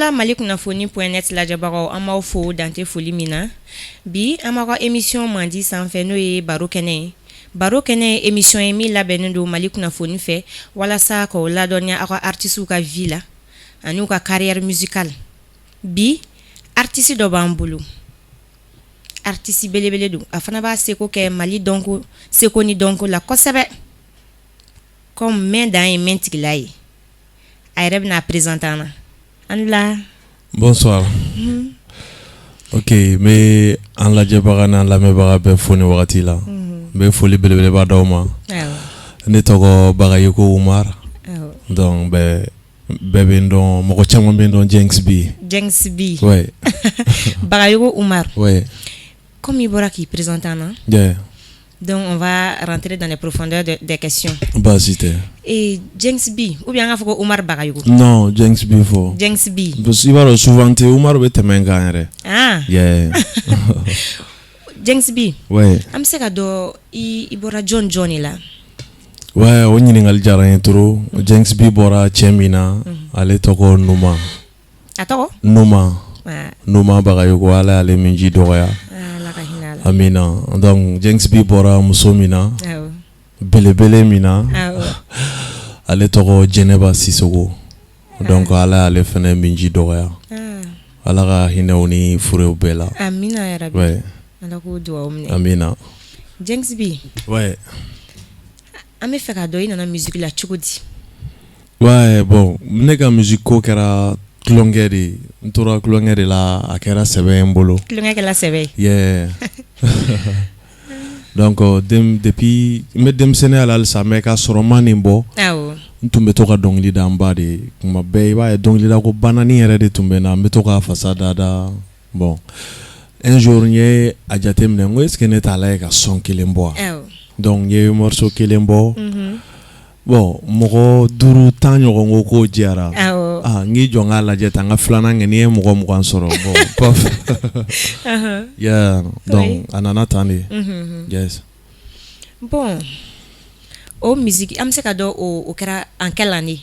Anla Mali kunnafoni.net lajɛbagaw an b'aw fo dante foli min na bi an b'a ka émission mandi sanfɛ n'o ye baro kɛnɛ ye baro kɛnɛ ye émission ye min labɛnnen don Mali kunnafoni fɛ walasa k'o ladɔnniya aw ka artistes ka vie la ani u ka carrière musicale bi artiste dɔ b'an bolo artiste belebele don a fana b'a seko kɛ Mali dɔnko seko ni dɔnko la kosɛbɛ comme main dan ye main tigila ye a yɛrɛ bɛna présenter an na Anla. Bonsoir. Ok, mais an lajɛbaga n'an lamɛnbaga bɛɛ fo ni wagati la. N bɛ foli belebeleba d'aw ma. Ne tɔgɔ Bagayoko Umar. Donc bɛɛ bɛ n dɔn, mɔgɔ caman bɛ n dɔn Jenks B. Jenks B. Ouais. Bagayoko Umar. Ouais. Comme il bɔra k'i présenter an na. Yeah. Donc on va rentrer dans les profondeurs des questions. Basi tɛ. Et Jenks B ou bien an ka fɔ ko Umar Bagayoko. Non, Jenks B fɔ. Jenks B. Parce que i b'a dɔn souvent tɛ Umar bɛ tɛmɛ n kan yɛrɛ. Ah. Yeah. Jenks B. Ouais. An bɛ se ka dɔn i bɔra jɔn de la. Ouais, o ɲininkali diyara n ye trop. Jenks B bɔra cɛ min na, ale tɔgɔ Numa. A tɔgɔ? Numa. Numa Bagayoko, ala y'ale min ji dɔgɔya. Amina. Donc Jenks B bɔra muso min na, belebele min na, ale tɔgɔ Jɛnɛba Sisoko. Donc ala y'ale fɛnɛ min ji dɔgɔya. Ala ka hinɛw ni furew bɛɛ la. Amina yarabi. Ouais. Ala k'o duwawu minɛ. Amina. Jenks B. Ouais. An bɛ fɛ ka dɔn i nana musique la cogo di? Ouais, bon, ne ka musique ko kɛra tulonkɛ de. N tora tulonkɛ de la, a kɛra sɛbɛ n bolo. Tulonkɛ kɛla sɛbɛ. Yeah. Donc depuis n bɛ denmisɛnninya la halisa mais ka sɔrɔ n ma nin bɔ. Awɔ. N tun bɛ to ka dɔnkili da n ba de. Kuma bɛɛ i b'a ye dɔnkilida ko banani yɛrɛ de tun bɛ n na. N bɛ to ka fasa da. Bon. Un jour n ye a jateminɛ n ko est ce que ne t'a lajɛ ka son kelen bɔ wa? Awɔ. Donc n ye morceau kelen bɔ. Bon, mɔgɔ 5 10 ɲɔgɔn ko k'o diyara. Awɔ. N k'i jɔ n k'a lajɛ tan n ka filanan kɛ n'i ye mɔgɔ 20 sɔrɔ. Bon, paf. Yeah, donc a nana tan de. Yes. Bon, o musique an bɛ se ka dɔn o kɛra en quelle année?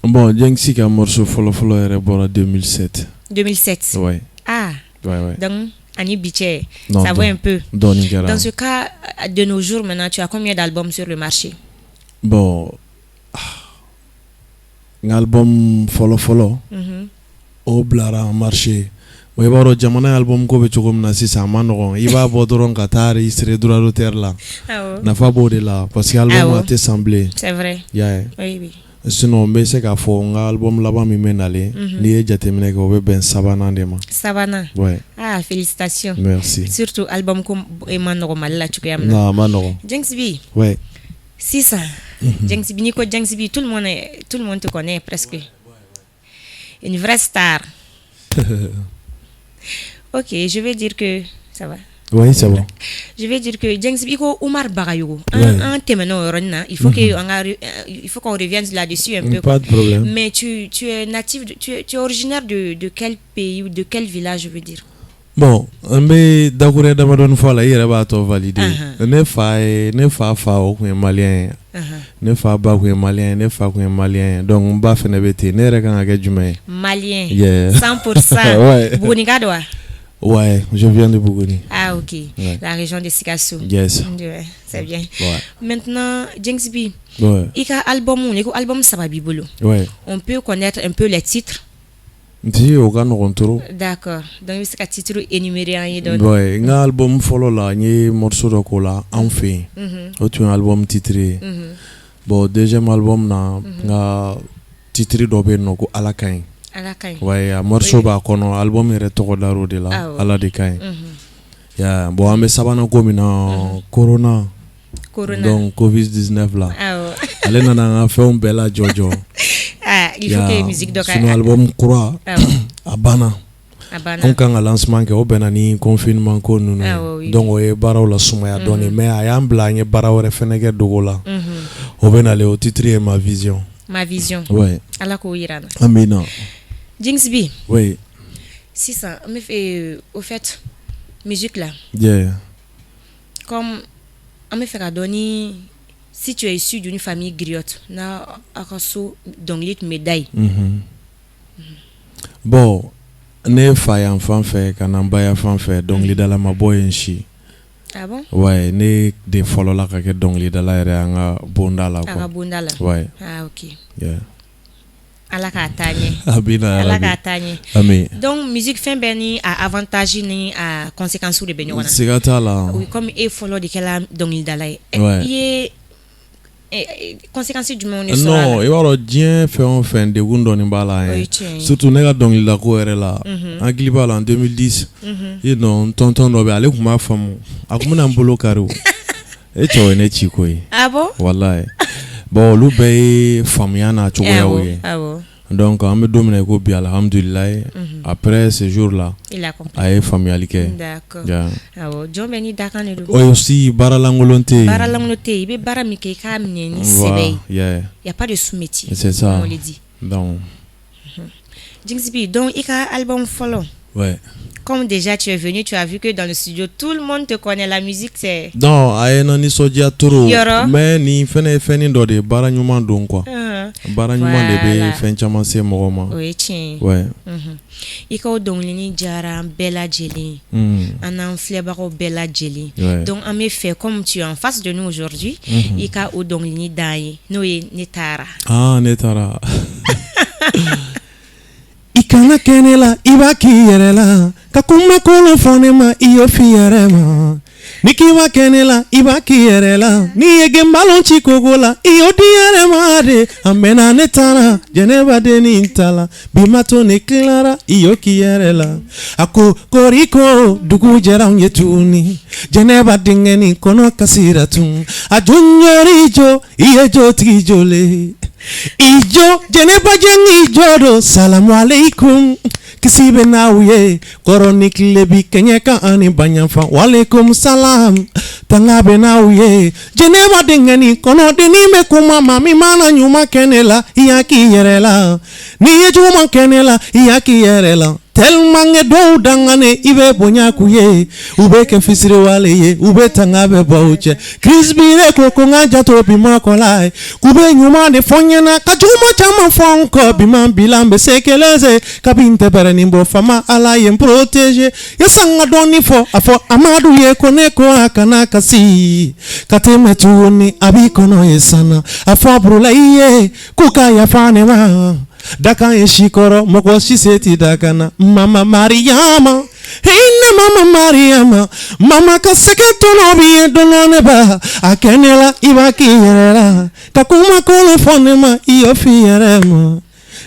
Bon, Jenks ka morceau fɔlɔ yɛrɛ bɔra 2007. 2007. Ouais. Ah. Ouais. Donc ani bi cɛ, ça va un peu. Dans ce cas, de nos jours maintenant, tu as combien d'albums sur le marché? Bon, un album fɔlɔ o bilara en marché. Bon, i b'a dɔn jamana album ko bɛ cogo min na sisan a ma nɔgɔn. I b'a bɔ dɔrɔn ka taa enregistrer droit d'auteur la. Nafa b'o de la parce que album a tɛ san bilen. C'est vrai. Yeah. Oui. Sinon n bɛ se k'a fɔ n ka album laban min bɛ nalen n'i ye jateminɛ kɛ o bɛ bɛn sabanan de ma. Sabanan. Ouais. Ah, félicitations. Merci. Surtout album ko ma nɔgɔn Mali la cogoya min na. Non, a ma nɔgɔn. Jenks B. Ouais. Sisan. Jenks B, Nico Jenks B, tout le monde te connaît presque. Une vraie star. Ok, je vais dire que ça va. Oui, c'est bon. Je vais dire que Jenks B, Umar Bagayoko, un témoignage, il faut qu'on revienne là-dessus un peu. Pas de problème. Mais tu es natif, tu es originaire de quel pays ou de quel village, je veux dire? Bon, n bɛ dakurɛ damadɔni fɔ a la i yɛrɛ b'a tɔ valider. Ne fa o kun ye malien ye. Ne fa ba kun ye malien ye, ne fa kun ye malien ye. Donc n ba fɛnɛ bɛ ten. Ne yɛrɛ kan ka kɛ jumɛn ye? Malien. Yeah. 100%. Buguni ka don wa? Ouais, je viens de Bougouni. Ah, ok. Ouais. La région de Sikasso. Yes. Ouais, c'est bien. Ouais. Maintenant, Jenks B. Ouais. Il y a un album Sababi Bolo. Ouais. On peut connaître un peu les titres. Si, au Ghana, on trouve. D'accord. Donc, il y a un titre énuméré. Ouais, un album follow là, il y a un morceau de cola, enfin. Autre un album titré. Bon, deuxième album, na, titre d'obé no ko Alakain. Alakain. Ouais, un morceau ba kono, album est toko daro de la, ala de kain. Yeah, bon, on met sabana comme na Corona. Donc, Covid-19 là. Allez, nana, fait un bel Jojo. Ah, il faut que la musique de son album croit à Bana. On kan ka lancement kɛ o bɛnna ni confinement ko nunu donc o ye baaraw la sumaya dɔɔni mais a y'an bila an ye baara wɛrɛ fɛnɛ kɛ dogo la o bɛnale o titre ye ma vision. Ma vision. Ouais. Ala k'o yira na. Amina. Jenks B. Oui. Sisan an bɛ fɛ au fait musique là. Yeah. Comme an bɛ fɛ ka dɔn ni si tu es issu d'une famille griotte na akaso donglit médaille. Bon, ne fa yan fan fɛ ka na n ba yan fan fɛ dɔnkilidala ma bɔ yen si. Ah bon? Ouais, ne de fɔlɔ la ka kɛ dɔnkilidala yɛrɛ an ka bonda la quoi. An ka bonda la. Ouais. Ah OK. Yeah. Ala k'a taa ɲɛ. Amina. Ala k'a taa ɲɛ. Amen. Donc musique fɛn bɛɛ ni a avantage ni a conséquences de bɛ ɲɔgɔn na. Siga t'a la. Oui, comme e fɔlɔ de kɛla dɔnkilidala ye. Ouais. I ye conséquences jumɛnw de sɔrɔ a la? Non, i b'a dɔn diɲɛ fɛn o fɛn degun dɔɔni b'a la O ye ye. tiɲɛ ye. Surtout ne ka dɔnkilidako yɛrɛ la. N hakili b'a la en 2010. I non n tonton dɔ bɛ yen ale tun b'a faamu. A tun bɛna n bolo kari o. E cɛ o ye ne ci ko ye. Ah bon? Walayi. Bon olu bɛɛ ye faamuya n'a cogoyaw ye. Awɔ. Donc an bɛ don min na i ko bi alhamdulilayi. Après ce jour là. Il a compris. A ye faamuyali kɛ. D'accord. Ja. Awɔ, jɔn bɛ ni dakan de don. O aussi baara lankolon tɛ yen. Baara lankolon tɛ yen. I bɛ baara min kɛ i k'a minɛ ni sɛbɛ ye. Yeah. Il y a pas de sous-métier. C'est ça. On le dit. Donc. Jinxbi, donc i ka album follow. Ouais. Comme déjà tu es venu, tu as vu que dans le studio tout le monde te connaît, la musique c'est. Non, a ye na nisɔndiya trop. Yɔrɔ. Mais nin fɛnɛ ye fɛnnin dɔ de ye baara ɲuman don quoi. Baara ɲuman de bɛ fɛn caman se mɔgɔ ma. O ye tiɲɛ ye. Ouais. I ka o dɔnkilini diyara an bɛɛ lajɛlen. An n'an filɛbagaw bɛɛ lajɛlen. Ouais. Donc an bɛ fɛ comme tu es en face de nous aujourd'hui, i ka o dɔnkilini d'an ye n'o ye ne taara. Ah, ne taara. I kana kɛnɛ la i b'a k'i yɛrɛ la ka kuma kolon fɔ ne ma i y'o f'i yɛrɛ ma ni k'i b'a kɛnɛ la i b'a k'i yɛrɛ la n'i ye genbalon ci kogo la i y'o di yɛrɛ ma de a mɛnna ne taara jɛnɛba dennin ta la bi ma to ne tilara i y'o k'i yɛrɛ la a ko koriko dugu jɛra anw ye tuguni jɛnɛba denkɛnin kɔnɔ kasira tun a jɔnyɔri jɔ i ye jotigi jɔle ijo jɛnɛba jɛn ijo do salamu aleikum kisi bɛ n'aw ye kɔrɔ ni tile bi kɛɲɛ kan ani baɲanfan walekum salam tanga bɛ n'aw ye jɛnɛba denkɛnin kɔnɔdennin bɛ kuma ma min mana ɲuman kɛ ne la i y'a k'i yɛrɛ la n'i ye juguman kɛ ne la i y'a k'i yɛrɛ la tellement que dɔw dangane i bɛ bonya k'u ye u bɛ kɛ fisiriwale ye u bɛ tanga bɛ bɔ u cɛ kirisibire ko ko n ka jato bi ma kɔla ye k'u bɛ ɲuman de fɔ n ɲɛna ka juguman caman fɔ n kɔ bi ma bila n bɛ se kelen se kabi n tɛ bɛrɛnin bɔ fama ala ye n protege yasa n ka dɔɔni fɔ a fɔ amadu ye ko ne ko a kana kasi ka tɛmɛ tuguni a b'i kɔnɔ ye sanna a fɔ a burula i ye k'u ka yafa ne ma dakan ye si kɔrɔ mɔgɔ si se ti dakana mama mariyama hinɛ mama mariyama mama ka sɛgɛ tɔnɔ bi ye dɔnɔ ne ba a kɛ ne la i b'a k'i yɛrɛ la ka kuma kolon fɔ ne ma i y'o f'i yɛrɛ ma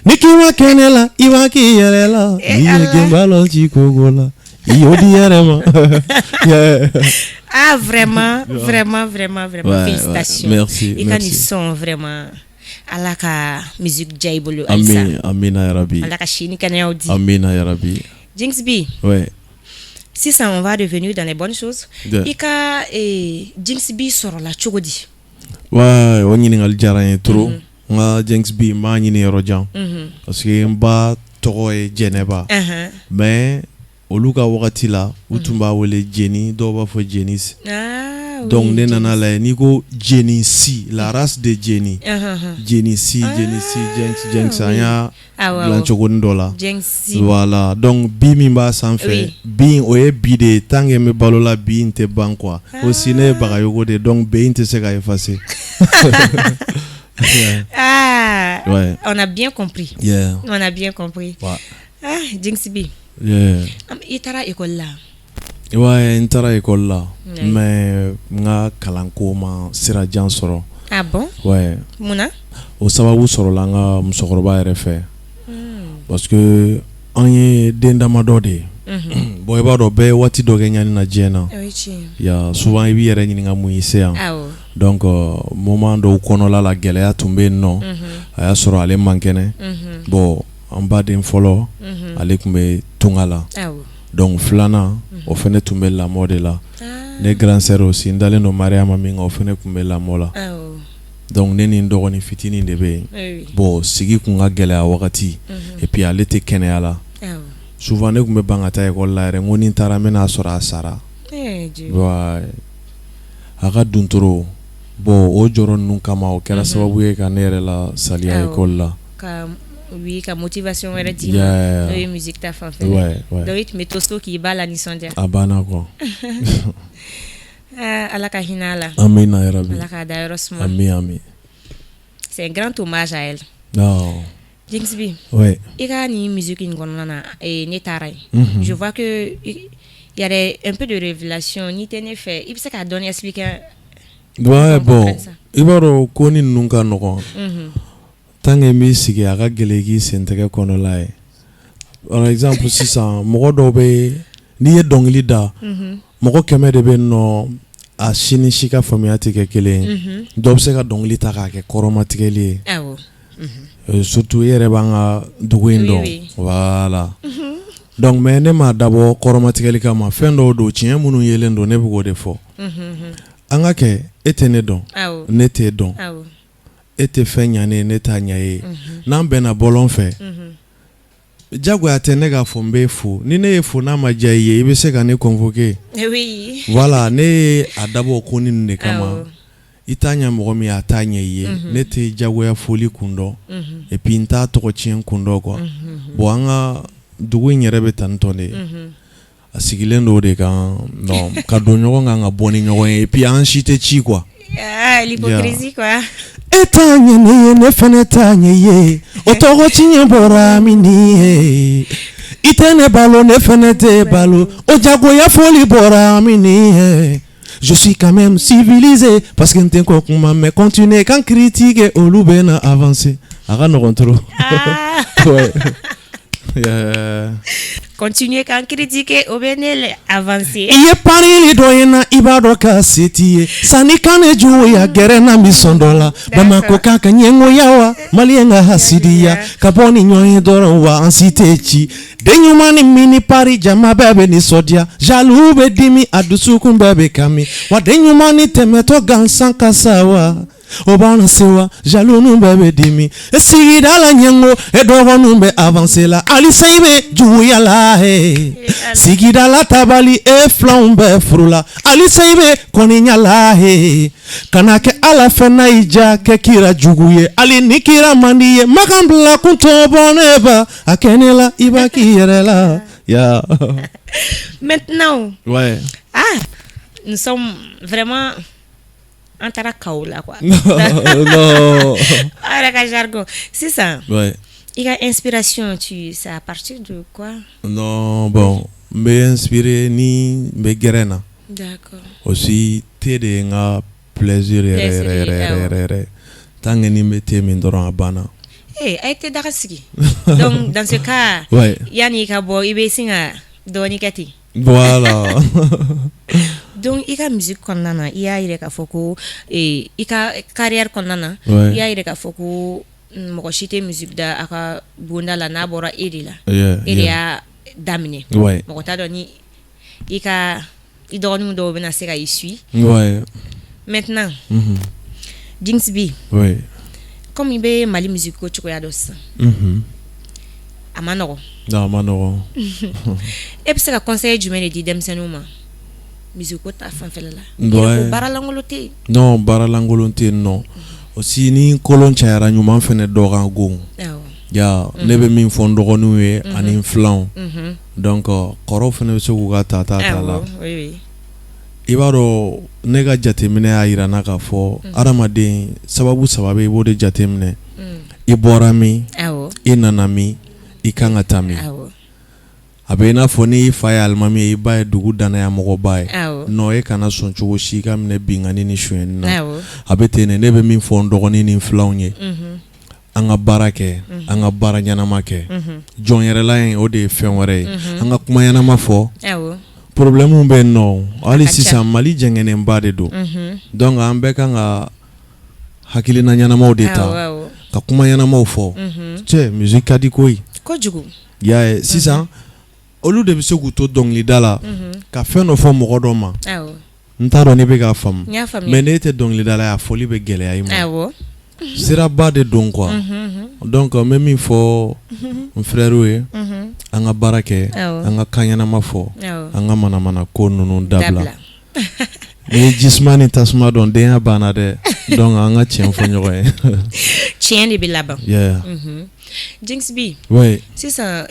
ni k'i ma kɛ ne la i b'a k'i yɛrɛ la i ye genbalon ci kogo la i y'o di yɛrɛ ma. Ah vraiment, vraiment, vraiment, vraiment, Ouais, félicitations. ouais, merci. Et quand ils sont vraiment ala ka musique jay bolo Amin, amina ya rabbi. ala ka chini kana di. Amina ya rabbi. Jinxbi. Ouais. Si ça on va revenir dans les bonnes choses. Yeah. Ika Jinxbi soro la chogodi. Ouais, on ɲininkali diyara n ye trop. N ka Jinxbi n b'a ɲini yɔrɔ jan. Parce que n ba tɔgɔ ye Jɛnɛba. Mais olu ka wagati la u tun b'a wele Jeni dɔw b'a fɔ Jenis. Donc ne nana lajɛ n'i ko Jenisi la race de Jeni. Jenisi Jenks an y'a dilan cogonin dɔ la. Voilà donc bi min b'a sanfɛ bi o ye bi de ye tant que n bɛ balo la bi in tɛ ban quoi. Aussi ne ye Bagayogo de ye donc bi in tɛ se ka effacer. Ouais. On a bien compris. Yeah. On a bien compris. Ouais. Ah, Jinxbi. Yeah. I taara école la. Ouais, n taara école la. Mais n ka kalanko ma sira jan sɔrɔ. Ah bon? Ouais. Munna? O sababu sɔrɔla n ka musokɔrɔba yɛrɛ fɛ. Parce que an ye den damadɔ de ye. Bon i b'a dɔn bɛɛ ye waati dɔ kɛ ɲani na diɲɛ na. Ya souvent i b'i yɛrɛ ɲininka mun y'i se yan. Donc moment dɔw kɔnɔla la gɛlɛya tun bɛ yen nɔ. A y'a sɔrɔ ale man kɛnɛ. Bon an baden fɔlɔ ale tun bɛ tunga la. Donc filanan o fɛnɛ tun bɛ lamɔ de la. Ne grand sœur aussi n dalen don Mariama min kan o fɛnɛ tun bɛ lamɔ la. Donc ne ni n dɔgɔnin fitinin de bɛ yen. Bon sigi kun ka gɛlɛya wagati. Et puis ale tɛ kɛnɛya la. Souvent ne tun bɛ ban ka taa école la yɛrɛ n ko ni n taara n bɛna sɔrɔ a sara. Ouais. A ka duntoro bon o jɔrɔ ninnu kama o kɛra sababu ye ka ne yɛrɛ la saliya école la. Oui, ka motivation wɛrɛ d'i ma n'o ye musique ta fan fɛ donc i tun bɛ to so k'i ba la nisɔndiya a banna quoi ala ka hinɛ a la amina yarabi ala k'a da yɔrɔ suma amin c'est un grand hommage à elle Jinx B i ka nin musique in kɔnɔna na ne taara ye je vois que il y a un peu de révélation ni tɛ ne fɛ i bɛ se k'a dɔɔni expliquer bon i b'a dɔn ko ni ninnu ka nɔgɔn tant que m'i sigi a ka gɛlɛn k'i sen tɛgɛ kɔnɔla ye par exemple sisan mɔgɔ dɔw bɛ n'i ye dɔnkili da mɔgɔ 100 de bɛ nɔ a si ni si ka faamuya tɛ kɛ kelen ye dɔw bɛ se ka dɔnkili ta k'a kɛ kɔrɔmatigɛli ye surtout i yɛrɛ b'an ka dugu in dɔn voilà donc mais ne m'a dabɔ kɔrɔmatigɛli kama fɛn dɔw don tiɲɛ minnu yelen don ne bɛ k'o de fɔ an ka kɛ e tɛ ne dɔn ne t'e dɔn e tɛ fɛn ɲa ne ne t'a ɲa ye n'an bɛnna bɔlɔn fɛ jagoya tɛ ne k'a fɔ n b'e fo ni ne ye fo n'a ma diya i ye i bɛ se ka ne convoquer voilà ne ye a dabɔ ko ni nin de kama i t'a ɲa mɔgɔ min a t'a ɲa i ye ne tɛ jagoya foli kun dɔn et puis n t'a tɔgɔ tiɲɛ kun dɔn quoi bon an ka dugu in yɛrɛ bɛ tan tɔ de a sigilen do de kan non ka don ɲɔgɔn kan ka bɔ ni ɲɔgɔn ye et puis an si tɛ ci quoi l'hypocrisie quoi e t'a ɲɛ ne ye ne fɛnɛ t'a ɲɛ ye o tɔgɔ tiɲɛ bɔra min ni ye i tɛ ne balo ne fɛnɛ tɛ balo o jagoya foli bɔra min ni ye je suis quand même civilisé parce que n tɛ ko kuma mais continuer kan critiquer olu bɛ na avancer a ka nɔgɔn trop continuer kan critiquer o bɛ ne avancer i ye parili dɔ ye na i b'a dɔn ka se t'i ye sanni kan ne juguya gɛrɛ na mi sɔn dɔ la Bamako kan ka ɲɛngoya wa maliyɛn ka hasidiya ka bɔ ni ɲɔgɔn ye dɔrɔn wa an si tɛ ci den ɲuman ni mini pari jama bɛɛ bɛ nisɔndiya jaloux bɛ dimi a dusukun bɛɛ bɛ kami wa den ɲuman ni tɛmɛtɔ gansan ka sa wa o b'an se wa jaloux nu bɛɛ bɛ dimi sigida la ɲɛngo dɔgɔninw bɛ avancer la halisa i bɛ juguya la sigida la tabali filanw bɛɛ furu la halisa i bɛ kɔniya la kana kɛ ala fɛ n'a y'i ja kɛ kira jugu ye hali ni kira man di ye makan bila kun t'o bɔ ne ba a kɛ ne la i b'a k'i yɛrɛ la maintenant nous sommes vraiment an taara kaw la quoi non ara ka jargon c'est ça i ka inspiration c'est à partir de quoi non bon n bɛ inspiré ni n bɛ gɛrɛ na d'accord aussi te de ye n ka plaisir yɛrɛ tant que ni n bɛ te min dɔrɔn a banna a ye te daga sigi donc dans ce cas yanni i ka bɔ i bɛ sin ka dɔɔni kɛ ten voilà donc i ka musique kɔnɔna na i y'a yɛrɛ k'a fɔ ko i ka carrière kɔnɔna na i y'a yɛrɛ k'a fɔ ko mɔgɔ si tɛ musique da a ka bonda la n'a bɔra e de la e de y'a daminɛ mɔgɔ t'a dɔn ni i dɔgɔninw dɔw bɛna se ka i suit maintenant Jinx B comme i bɛ Mali musique ko cogoya dɔ sisan a ma nɔgɔn e bɛ se ka conseil jumɛn de di denmisɛnninw ma musique ko ta fanfɛla la baara lankolon tɛ yen non baara lankolon tɛ yen non aussi ni kolon cayara ɲuman fɛnɛ dɔ kan gon ne bɛ min fɔ n dɔgɔninw ye ani n filanw donc kɔrɔw fɛnɛ bɛ se k'u ka ta la i b'a dɔn ne ka jateminɛ y'a yira n na k'a fɔ adamaden sababu saba bɛ i b'o de jateminɛ i bɔra min i nana min i kan ka taa min a bɛ i n'a fɔ ni i fa ye alimami ye i ba ye dugu danaya mɔgɔba ye non e kana sɔn cogo si i ka minɛ bingani ni sonyɛni na a bɛ ten ne bɛ min fɔ n dɔgɔnin ni n filanw ye an ka baara kɛ an ka baara ɲɛnama kɛ jɔn yɛrɛla in o de ye fɛn wɛrɛ ye an ka kuma ɲɛnama fɔ problème bɛ yen nɔ hali sisan Mali jɛngɛnenba de don donc an bɛɛ kan ka hakilina ɲɛnamaw de ta ka kuma ɲɛnamaw fɔ cɛ musique ka di koyi kojugu y'a ye sisan olu de bɛ se k'u to dɔnkilida la ka fɛn dɔ fɔ mɔgɔ dɔ ma n t'a dɔn n'i bɛ k'a faamu mais n'e tɛ dɔnkilidala ye a fɔli bɛ gɛlɛya i ma siraba de don quoi donc n bɛ min fɔ n frères ye an ka baara kɛ an ka kan ɲɛnama fɔ an ka manamana ko ninnu dabila ni ye jisuma ni tasuma dɔn denya banna dɛ donc an ka tiɲɛ fɔ ɲɔgɔn ye tiɲɛ de bɛ laban Jinx B. Ouais. C'est ça.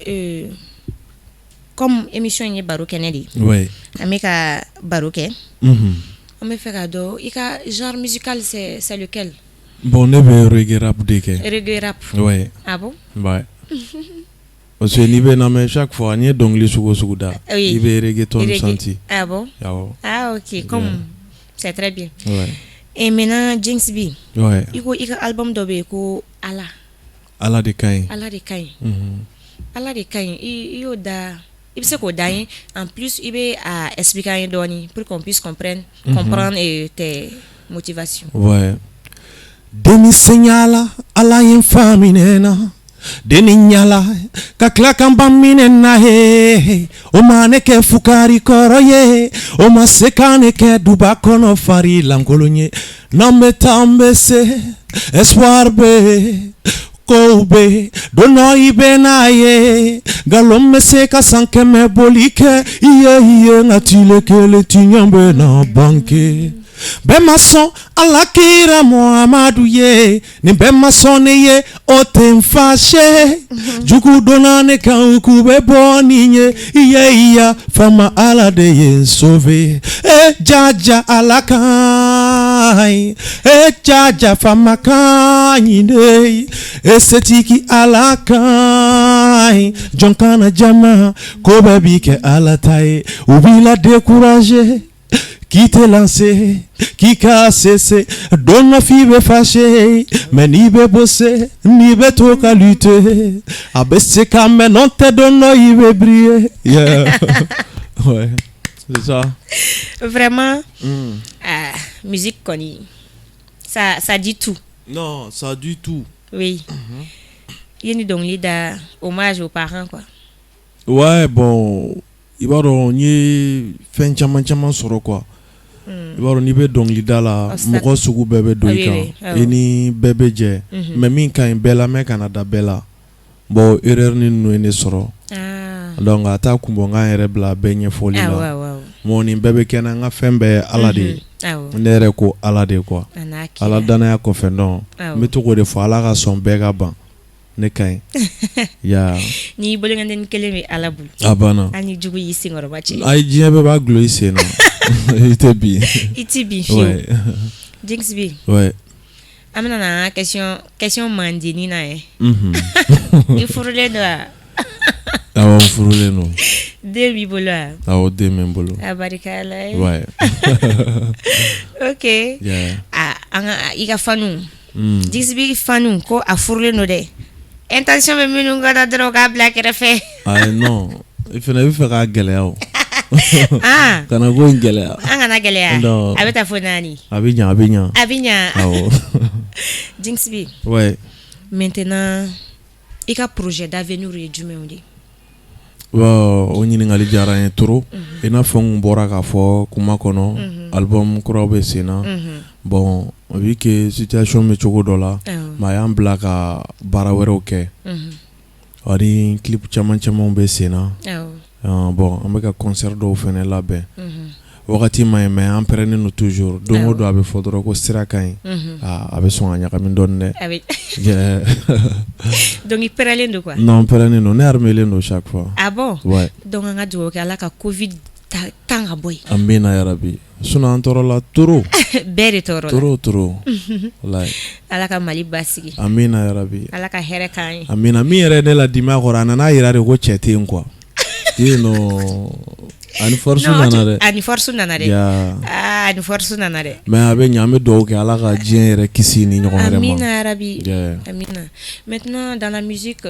Comme émission est Baro Kennedy. Ouais. Ameka Baro Ken. On me fait cadeau. Genre musical, c'est lequel? Bon, ne be reggae rap deke. Reggae rap. Ouais. Ah bon? Ouais. Parce que ni be na me chaque fois ni dongli sugo da. Oui. Ni be reggaeton senti. Ah bon? Ah ok. Comme c'est très bien. Ouais. Et maintenant Jinx B. Ouais. Il album dobe ko ala. Ala de Kain. Ala de Kain. Ala de Kain. Il da. Il sait qu'au dernier, en plus, il va expliquer un donné pour qu'on puisse comprendre tes motivations. Ouais. Demi senyala ala infaminena. Deni nyala kakla kambaminena he. Oma neke fukari koroye. Oma sekane ke dubakono fari langolonye. Nambe tambe se espoir be. Kobe dono ibe na ye galome se ka sanke me bolike iye ngatile kele tinyambe na banke be mason alakira Muhammadu ye ni be mason ye otem fashe jugu donane kan kube boninye iye fama ala de ye sauve jaja alakai jaja fama kanyine esetiki alakai jonkana jama kobe bike alatai ubila décourager qui te lancé, qui ka cessé, donne fibe fâché, mais ni be bossé, ni be toka lutter, abesse quand même non te donne il be briller. Yeah. Ouais, c'est ça. Vraiment, musique connue, ça dit tout. Non, ça dit tout. Oui. Il y a donc l'idée hommage aux parents quoi. Ouais, bon, il va y faire chaman sur quoi. Ibaro ni be donglida la moko sugu bebe doika eni bebe je mais min kan bela me Canada bela bo erreur ni no ene soro donc ata kumbo nga ere bla benye foli la mo ni bebe kena nga fembe alade nere ko alade quoi ala dana ya ko fendon me to ko de fo ala ka son bega ban ne kai ya ni bolo nganden keleme alabu abana ani jugu yisi ngoro bachi ay jiebe ba gloise no Itibi. Ouais. Jinx B. Ouais. Amena na question mandini na Il faut le doigt. Ah on fourle no. De bibola. Ah o de membolo. Abarikala. Ouais. OK. Yeah. Iga fanu. Jinx B fanu ko a fourle no de. Intention me menu ngada droga black refe. Ah non. Il faut ne faire galère. Kana go ngela kana gelea abeta fonani abinya Jinx B. Ouais. Maintenant il y a projet d'avenir et du monde on y ngali jara en trop et na fon bora ka fo kuma kono album kurabe sena bon vu que situation me chogo dola ma yam blaka barawero ke ari clip chaman be sena bon on va concert do fene labé wakati ma mais en prenne nous toujours dongo do abe fodoro ko sirakan abe son anya kam donne donc il prenne de quoi non prenne no ne armele no chaque fois ah bon ouais donc on a dit que la covid tanga boy amina ya rabbi suna antoro la toro bere toro wallahi ala ka mali basigi amina ya rabbi ala ka here kan amina mi yere ne la dima qorana na yira ko chete quoi you know ani force nanare ya ani force nanare mais abe nyame do ke ala ka dien yere kisi ni nyoko vraiment amina rabbi amina maintenant dans la musique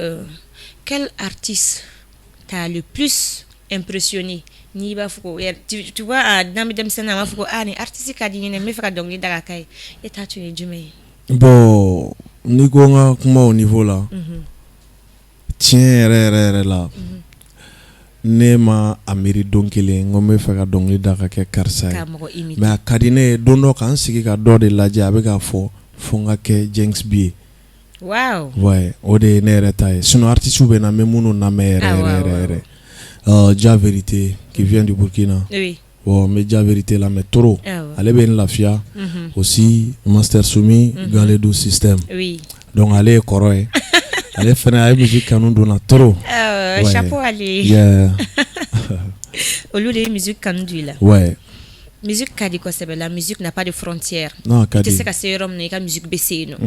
quel artiste t'a le plus impressionné ni ba fuko tu vois dans mes demsena ma fuko ani artiste ka dine me faka dongli daga kai et ta tu es jume bon ni ko nga kuma au niveau là tien re là ne ma amiri donkele ngome faka dongli daga ke karsa mais akadine dondo kan sigi ka do de laje abe ka fo nga ke Jinx B. Wow. Ouais, o de ne reta sinon artiste be na memuno na mere Ja Vérité qui vient du Burkina. Oui. Bon, mais Ja Vérité là mais trop. Elle est bien la fia. Aussi Master Soumi Galedou System. Oui. Donc elle est correct. Elle fait la musique canon donna trop. Chapeau à lui. Yeah. Au lieu de musique canon là. Ouais. Musique kadi quoi c'est la musique n'a pas de frontières. Non, kadi. Tu sais que c'est rom n'est musique baissée non.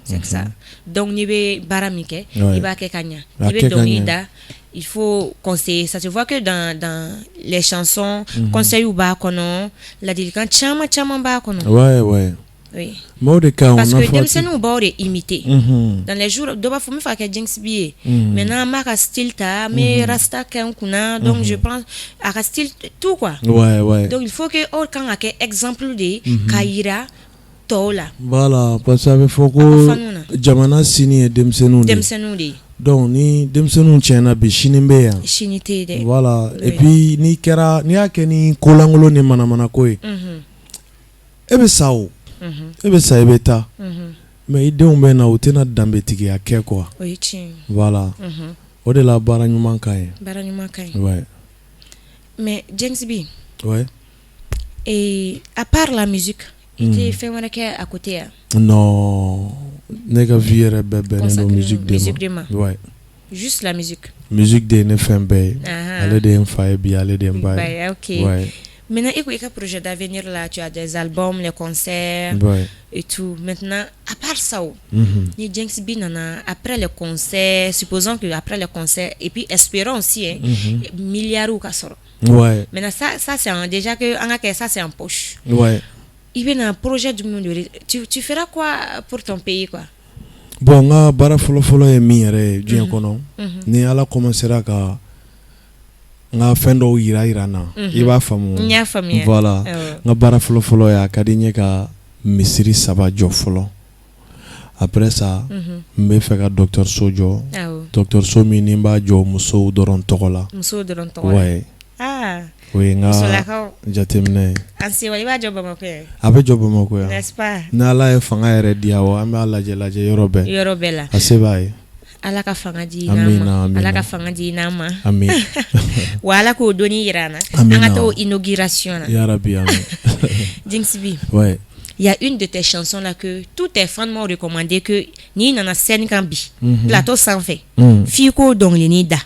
C'est ça. Donc ni be baramike, ni ba kekanya. Ni be donida. Il faut conseiller. Ça se voit que dans les chansons, conseil ou ba kono, la délicate chama ba kono. Ouais. Oui. Parce que dem se nous bord imiter. Dans les jours doba faut me faire que Jinx billet. Maintenant ma style ta mais rasta kan kuna donc je pense à style tout quoi. Ouais. Donc il faut que quand a exemple de kaira tola. Voilà, parce que faut que jamana sini et dem se nous de. Donc ni dem se nous tiens bi shinimbe ya. Shinité de. Voilà, et puis ni kera ni akeni kolangolo ni mana koy. Ebe sao. Ebe sa ebe ta. Mais idée on bena utena dambe tigi ake quoi. Oui, tiens. Voilà. O de la baranyuma kai. Ouais. Mais James B. Ouais. Et à part la musique, il fait mon à côté. Non. Nega viere bebe no musique de moi. Ouais. Juste la musique. Musique de ne fait bé. Allez de m'faye bi, allez de m'baye. OK. Ouais. Maintenant, il y a un projet d'avenir là, tu as des albums, les concerts et tout. Maintenant, à part ça, ni James B après le concert, supposons que après le concert, et puis espérons aussi, milliards ou cassoro. Ouais. Maintenant, ça c'est déjà que ça c'est en poche. Ouais. Il y a un projet du monde. Tu feras quoi pour ton pays quoi? Bon, nga bara follow e miere dien kono. Ni ala commencera ka nga fendo ira na. Iba famu. Nya famia. Voilà. Nga bara follow ya kadinye ka misiri saba jo follow. Après ça, me fait ka docteur Sojo. Docteur Somi nimba jo muso doron tokola. Muso doron tokola. Ouais. Ah. Oui, nga jatemne. Ansi wali ba job mako ya. Abe job mako ya. N'est-ce pas? Na la e fanga ere diawo, ame ala je yorobe. Yorobe la. Asebai. Ala ka fanga di nama. Ala ka fanga di nama. Amin. Wala ko doni irana. Anga to inauguration. Ya Rabbi amin. Jinx B. Ouais. Il y a une de tes chansons là que tous tes fans m'ont recommandé que ni nana scène kambi. Plateau sans fait. Fiko dong le nida.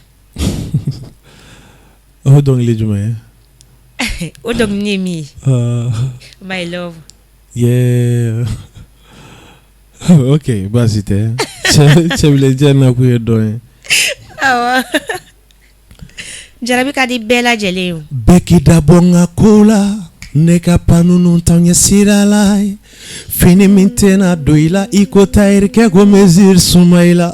Oh dong le jume. Oh dong nemi. My love. Yeah. OK, bah c'était. Je voulais dire na ku don. Ah. Jarabi ka di bella jeleu. Beki da bonga kola. Neka panunu tanya siralai fini mintena doila iko tairi ke go mezir sumaila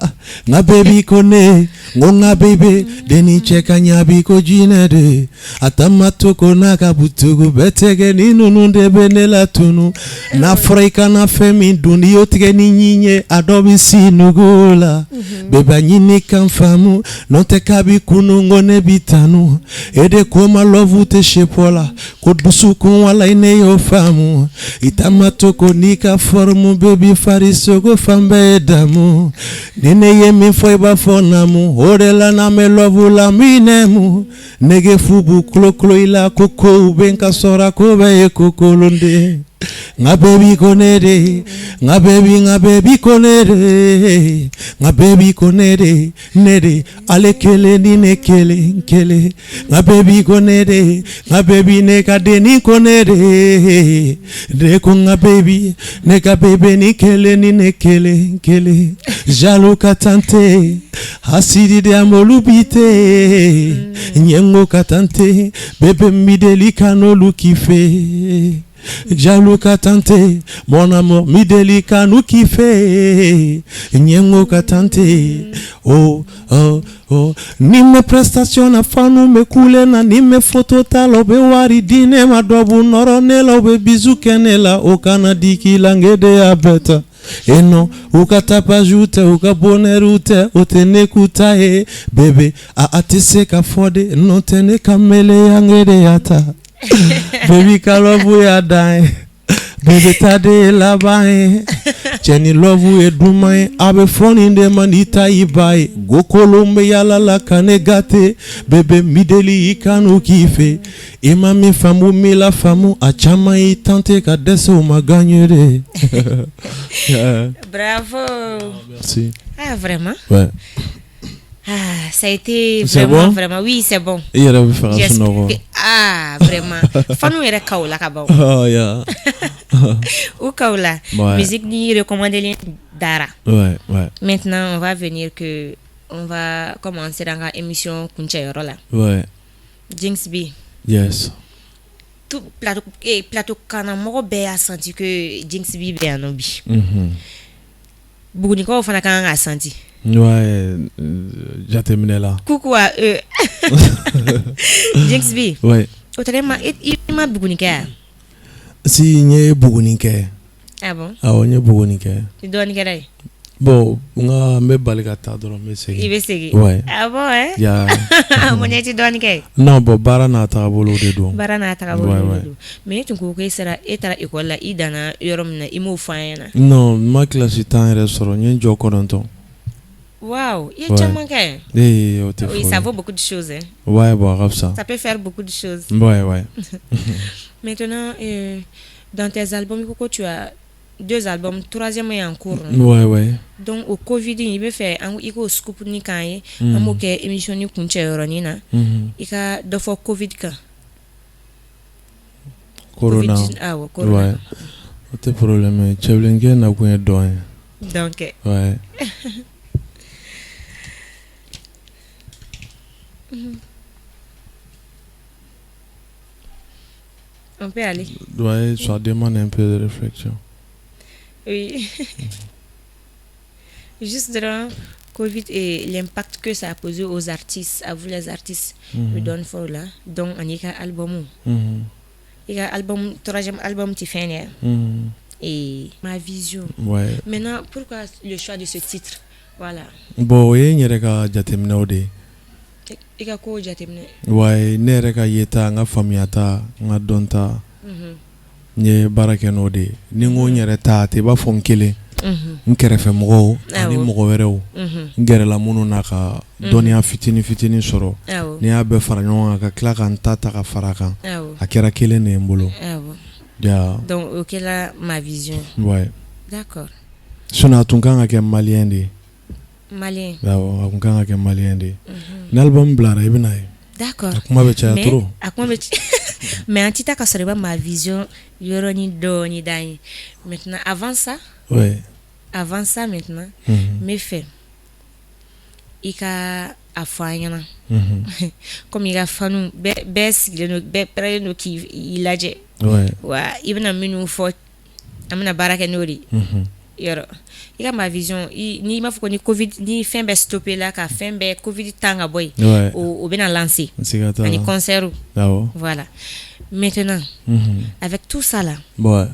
nga baby kone ngonga baby deni cheka nyabi ko jinede atamato kona kabutugu betege ni nununde benela tunu na freika na femi dundi yotige ni nyinye adobi sinugula beba nyini kamfamu note kabi kunungone bitanu ede koma lovu te shepola kodusu wala ine yo famu itamatoko nika formu baby farisogo fambe damu nine yemi foiba fonamu orela na me lovu la minemu nege fubu klo ila koko benka sora ko be kokolonde nga baby konere nga baby konere nga baby konere nere alekele ni nekele nga baby konere nga baby neka deni konere deko nga baby neka baby ni kele ni nekele jalo katante hasidi de amolubite nyengo katante bebe mideli kanolu kife Jalo katante, mon amour, mi delika nous kiffe. Nyengo katante, oh. Ni me prestation na fanu me kule na ni me foto talo be wari dine ma dobu noro nela be bizu kenela o kanadiki langede abeta. Et non, ou kata pa joute, ou ka bonerute, ou tene kutae, bebe, a atise ka fode, non tene kamele angede yata. Baby kalobu ya dai. Baby tade la bae. Cɛni lɔvu ye duman ye a bɛ fɔ nin de ma n'i ta y'i ba ye gokolon bɛ yala la ka ne gâté bébé n bi deli i ka n'u k'i fɛ i ma min faamu mi la faamu a caman y'i tenté ka dɛsɛ o ma gagné de. Bravo. Merci. Ah vraiment? Ouais. Ah, ça a été vraiment, vraiment. Oui, c'est bon. Il y a eu faire un sonore. Ah, vraiment. Fanu yɛrɛ kaola ka ban. Oh, yeah. Ou kaola. Musique ni recommandé Dara. Ouais, ouais. Maintenant, on va commencer dans la émission Kunche Yoro là. Ouais. Jinx B. Yes. Tout plateau kanamoro be a senti que Jinx B be anobi. Buguniko fana kan a senti. Ouais, j'ai terminé là. Coucou à eux. Jinx B. Ouais. Autrement, il m'a Bugunika. Si, il y a Bugunika. Ah bon? Ah, on y a Bugunika. Tu dois Nika. Bon, on a me baligata dans le message. Il veut seguir. Ouais. Ah bon, hein? Yeah. Mon tu dois Nika. Non, bon, barana tabolo de do. Barana tabolo de do. Mais tu comprends sera etara école là, idana yorom na imo fayana. Non, ma classe est en restaurant, il y a Joko Danton. Waouh, il y a tellement qu'un. Oui, ça vaut beaucoup de choses. Hein. Ouais, bon, ça. Ça peut faire beaucoup de choses. Ouais, ouais. Maintenant, dans tes albums, tu as 2 albums, 3e est en cours. Ouais, ouais. Donc, au Covid, il veut faire un scoop ni kaye, un mot que émission ni kunche yoronina. Il y a 2 fois Covid ka. Corona. Ah ouais, Corona. Ouais. Pas de problème. Tchèvlengue n'a pas de donc. Ouais. On peut aller. Ouais, ça demande un peu de réflexion. Oui. Juste dans Covid et l'impact que ça a posé aux artistes, à vous les artistes, me donne fort là. Donc, on y a un album. Il y a un album, 3e album, tu fais. Et ma vision. Ouais. Maintenant, pourquoi le choix de ce titre? Voilà. Bon, oui, il y a des jatemina ode. Il y a quoi jatemina? Ouais, ne reka yeta nga famiata nga donta. Nye baraken ode. Ningo nyere ta te ba fonkele. Nkerefe mɔgɔw ani mɔgɔ wɛrɛw ngɛrɛla minnu na ka dɔnniya fitini sɔrɔ n'i y'a bɛɛ fara ɲɔgɔn kan ka tila ka n ta ka fara kan a kɛra kelen de ye n bolo. Donc o kɛla ma vision. Ouais. D'accord. Sinon a tun kan ka kɛ maliyɛn de ye. Maliyɛn. Awɔ a tun kan ka kɛ maliyɛn de ye. Ni album bilara i bɛna ye. D'accord. A kuma bɛ caya trop. A kuma bɛ mais an ti taa ka sɔrɔ i ba ma vision yɔrɔnin dɔɔni dan ye. Maintenant avant ça. Ouais. Avant ça maintenant, mes faits. Il y a à faire comme il y a fanu best be près de qui il a dit ouais il a mis nous faut amena baraka nori yoro il y a ma vision ni ma faut ni covid ni fin be stopper là ka fin be covid tanga boy au ben lancer un concert voilà maintenant avec tout ça là ouais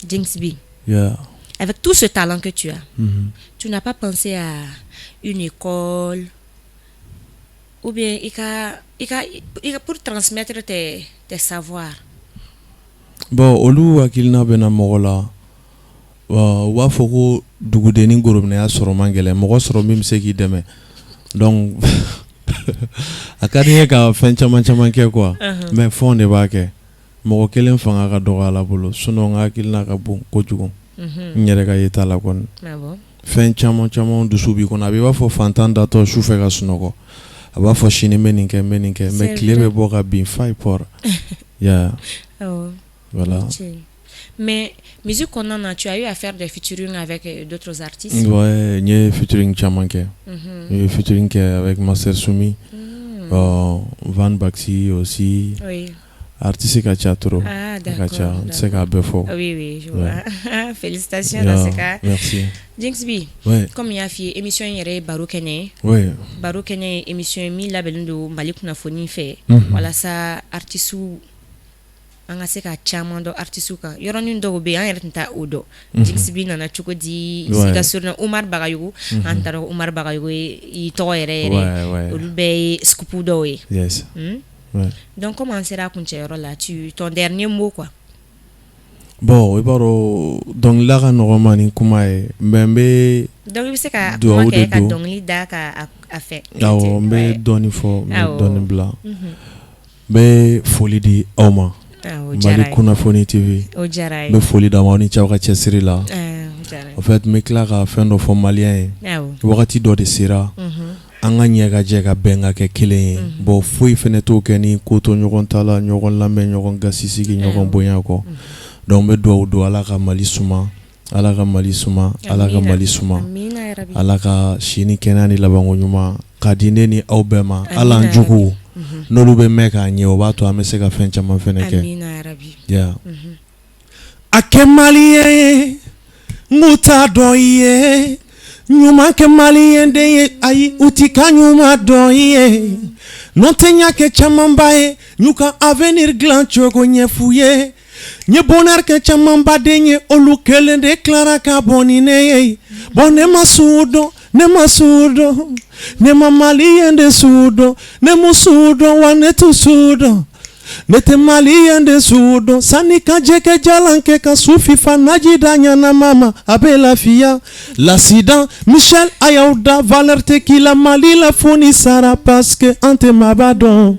Jinx B yeah. Avec tout ce talent que tu as, tu n'as pas pensé à une école ou bien pour transmettre tes savoirs. Bon, olu akilina bena mogola. Wa foko dugudeni gorobneya sɔrɔ man gɛlɛn mɔgɔ sɔrɔ min bɛ se k'i dɛmɛ. Donc a ka di n ye ka fɛn caman kɛ quoi. Mais fɔn de b'a kɛ. Mɔgɔ kelen fanga ka dɔgɔ Ala bolo. Sinon n ka hakilina ka bon kojugu. N yɛrɛ ka yeta la kɔni. Fɛn caman dusu b'i kɔnɔ a b'i b'a fɔ fantan datɔ su fɛ ka sunɔgɔ a b'a fɔ sini n bɛ nin kɛ mais tile bɛ bɔ ka bin fa i pɔra. Voilà. Mais musique kɔnɔna na tu as eu à faire des featuring avec d'autres artistes? Ouais, n ye featuring caman kɛ. N ye featuring kɛ avec Master Soumi, Van Baxi aussi. Oui. Artiste ka ca trop. Ah d'accord. Ka ca n tɛ se k'a bɛɛ fɔ. Oui, je vois. Félicitations dans ce cas. Merci. Jinx B. Ouais. Comme il y a fait émission yɛrɛ baro kɛnɛ. Ouais. Baro kɛnɛ émission min labɛnnen don Mali kunnafoni fɛ. Walasa artiste an ka se ka caman dɔn artiste kan. Yɔrɔnin dɔw bɛ yen an yɛrɛ tun t'a o dɔn. Jinx B nana cogo di? Sika surna Umar Bagayogo. An taara Umar Bagayogo i tɔgɔ yɛrɛ. Olu bɛɛ ye scoop dɔw ye. Yes. Ouais. Donc comment sera kuncɛ yɔrɔ la? Ton dernier mot quoi? Bon, i b'a dɔn dɔnkilida ka nɔgɔn ma ni kuma ye mais n bɛ donc i bɛ se ka kuma kɛ ka dɔnkili da ka a fɛ. Awɔ, n bɛ dɔɔni fɔ, n bɛ dɔɔni bila. N bɛ foli di aw ma. Mali Kunnafoni TV. O diyara ye. N bɛ foli d'aw ma aw ni ce aw ka cɛsiri la. En fait n bɛ tila ka fɛn dɔ fɔ maliyɛn ye. Wagati dɔ de sera. An ka ɲɛ ka jɛ ka bɛn ka kɛ kelen ye. Bon foyi fɛnɛ t'o kɛ ni ko to ɲɔgɔn ta la, ɲɔgɔn lamɛn, ɲɔgɔn gasi sigi, ɲɔgɔn bonya kɔ. Donc n bɛ dugawu don Ala ka Mali suma, Ala ka Mali suma, Ala ka Mali suma. Ala ka si ni kɛnɛya ni labanko ɲuman ka di ne ni aw bɛɛ ma. Ala an juguw n'olu bɛ mɛn k'a ɲɛ o b'a to an bɛ se ka fɛn caman fɛnɛ kɛ. A kɛ maliyɛn ye n k'u t'a dɔn i ye ɲuman kɛ maliyɛn den ye ayi u ti ka ɲuman dɔn i ye n'o tɛ n y'a kɛ camanba ye n y'u ka avenir dilan cogo ɲɛf'u ye n ye bonheur kɛ camanba den ye olu kelen de tilara ka bɔ ni ne ye bon ne ma sugu dɔn ne ma sugu dɔn ne ma maliyɛn de sugu dɔn ne mu sugu dɔn wa ne tu sugu dɔn ne tɛ maliyɛn de sugu dɔn sanni ka jɛgɛ jalan kɛ ka su fifa naji da ɲanama ma a bɛ lafiya l'accident Michel a y'aw da valeur tɛ k'i la Mali la fo ni sara parce que an tɛ maba dɔn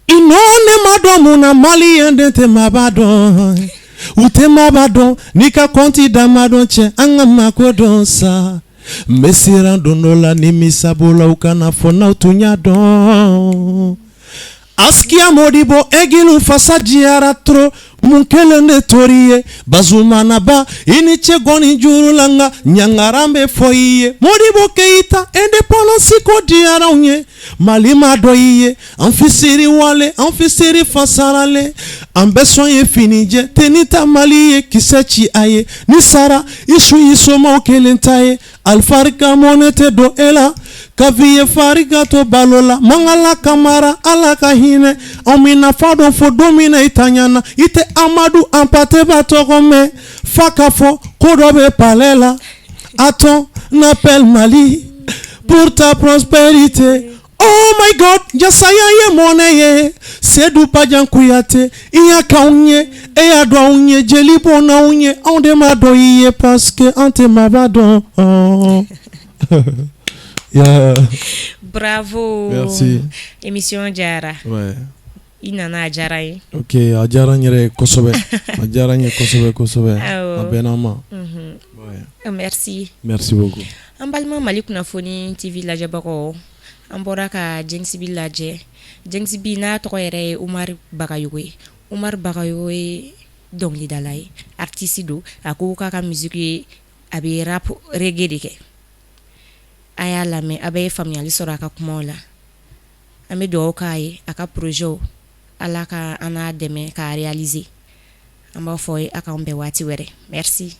i nɔ ne ma dɔn mun na maliyɛn de tɛ maba dɔn u tɛ maba dɔn n'i ka kɔnti dama dɔn cɛ an ka mako dɔn sa n bɛ siran don dɔ la ni misabola u kana fɔ n'aw tun y'a dɔn. Askia Modibo egilu fasa diara tro mun kelen de tori ye bazumana ba ini che goni juru langa nyangarambe foiye Modibo Keita independence ko diara unye malima doiye amfisiri wale amfisiri fasarale ambeson ye finije tenita maliye kisechi aye ni sara ishu isoma kelentaye alfarika monete do ela kaviye farika to balola mangala kamara ala kahine omina fado fo domina itanyana ite amadu ampate batokome fakafo kodobe palela attends n'appelle Mali pour ta prospérité. Oh my God, jasaya ye moneye sedu pajan kuyate iya kaunye eya do unye jeli bona unye onde madoye parce que ante mabadon. Yeah. Bravo. Merci. Émission Jara. Ouais. Inana Jara. Ok, a Jara nyere kosobe. A Jara nye kosobe. A benama. Ouais. Merci. Merci beaucoup. Ambalma Mali Kunnafoni TV la jabako. Ambora ka Jengsibi laje. Jengsibi na toko yere Umar Bagayowe. Umar Bagayowe dongli dalai. Artiste do ako ka musique abi rap reggae dike. Aya lame abe famiyali sɔrɔ a ka kumaw la an bɛ dugawu k'a ye a ka projet Ala ka an n'a dɛmɛ k'a réaliser an b'a fɔ a k'an bɛn waati wɛrɛ merci.